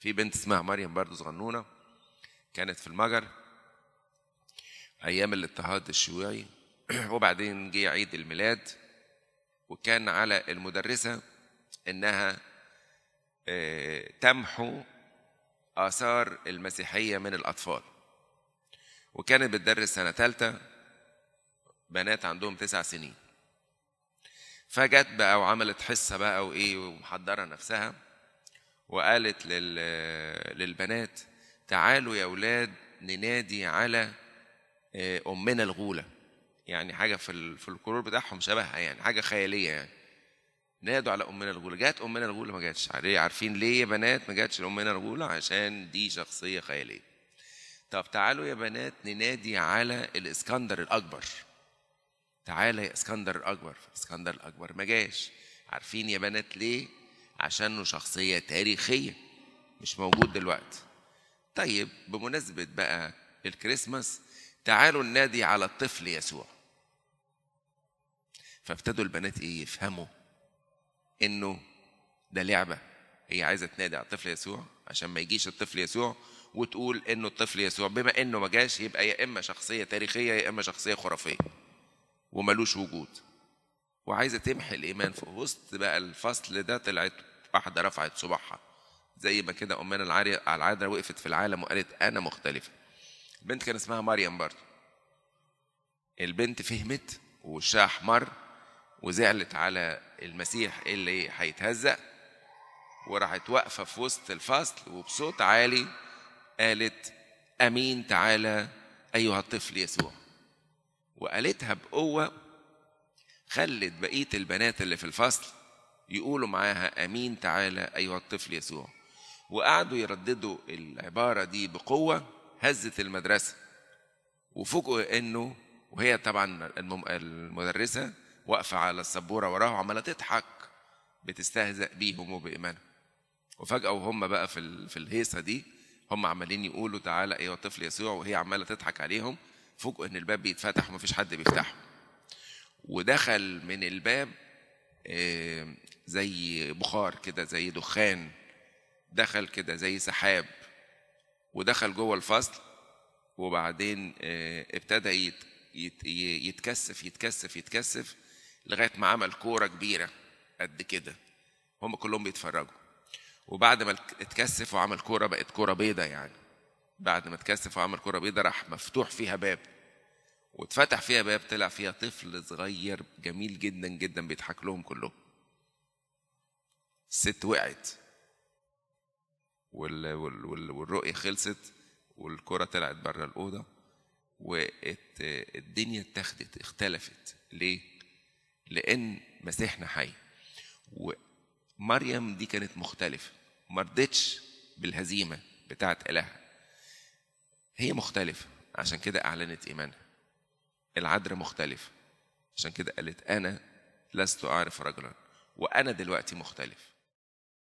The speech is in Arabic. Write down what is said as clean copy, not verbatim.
في بنت اسمها مريم برضو صغنونة، كانت في المجر أيام الاضطهاد الشيوعي وبعدين جه عيد الميلاد، وكان على المدرسة إنها تمحو آثار المسيحية من الأطفال، وكانت بتدرس سنة ثالثة بنات عندهم 9 سنين. فجت بقى وعملت حصة بقى وإيه ومحضرة نفسها، وقالت للبنات تعالوا يا أولاد ننادي على أمنا الغولة، يعني حاجة في الكرور بتاعهم شبهها، يعني حاجة خيالية يعني. نادوا على أمنا الغولة. جات أمنا الغولة؟ ما جاتش. عارفين ليه يا بنات ما جاتش أمنا الغولة؟ عشان دي شخصية خيالية. طب تعالوا يا بنات ننادي على الإسكندر الأكبر. تعالى يا اسكندر الأكبر. اسكندر الأكبر ما جاش. عارفين يا بنات ليه؟ عشانه شخصية تاريخية مش موجود دلوقتي. طيب بمناسبة بقى الكريسماس تعالوا ننادي على الطفل يسوع. فابتدوا البنات يفهموا انه ده لعبة، هي عايزة تنادي على الطفل يسوع عشان ما يجيش الطفل يسوع وتقول انه الطفل يسوع بما انه ما جاش يبقى يا اما شخصية تاريخية يا اما شخصية خرافية وملوش وجود، وعايزة تمحي الإيمان. في وسط بقى الفصل ده طلعت واحدة رفعت صباحها زي ما كده أمنا العادة وقفت في العالم وقالت أنا مختلفة. البنت كان اسمها مريم برضه. البنت فهمت ووشها أحمر وزعلت على المسيح اللي هيتهزق، وراحت واقفة في وسط الفصل وبصوت عالي قالت أمين تعالى أيها الطفل يسوع. وقالتها بقوة خلت بقية البنات اللي في الفصل يقولوا معاها أمين تعالى أيها الطفل يسوع، وقعدوا يرددوا العبارة دي بقوة. هزت المدرسة وفوجئوا إنه، وهي طبعا المدرسة واقفة على السبورة وراها وعمالة تضحك بتستهزأ بيهم وبإيمانهم. وفجأة وهم بقى في الهيصة دي هم عمالين يقولوا تعالى أيها الطفل يسوع وهي عمالة تضحك عليهم، فوجئوا إن الباب بيتفتح ومفيش حد بيفتحه، ودخل من الباب زي بخار كده زي دخان، دخل كده زي سحاب ودخل جوه الفصل. وبعدين ابتدى يتكثف يتكثف يتكثف لغاية ما عمل كورة كبيرة قد كده، هم كلهم بيتفرجوا. وبعد ما اتكثف وعمل كورة بقت كورة بيضة، يعني بعد ما اتكثف وعمل كورة بيضة راح مفتوح فيها باب، واتفتح فيها باب طلع فيها طفل صغير جميل جدا جدا بيضحك لهم كلهم. الست وقعت والرؤية خلصت والكرة طلعت بره الأوضة والدنيا اتخذت اختلفت. ليه؟ لأن مسيحنا حي. ومريم دي كانت مختلفة، مرضتش بالهزيمة بتاعت إلهها، هي مختلفة عشان كده أعلنت إيمانها. العذراء مختلف عشان كده قالت أنا لست أعرف رجلا وأنا دلوقتي مختلف.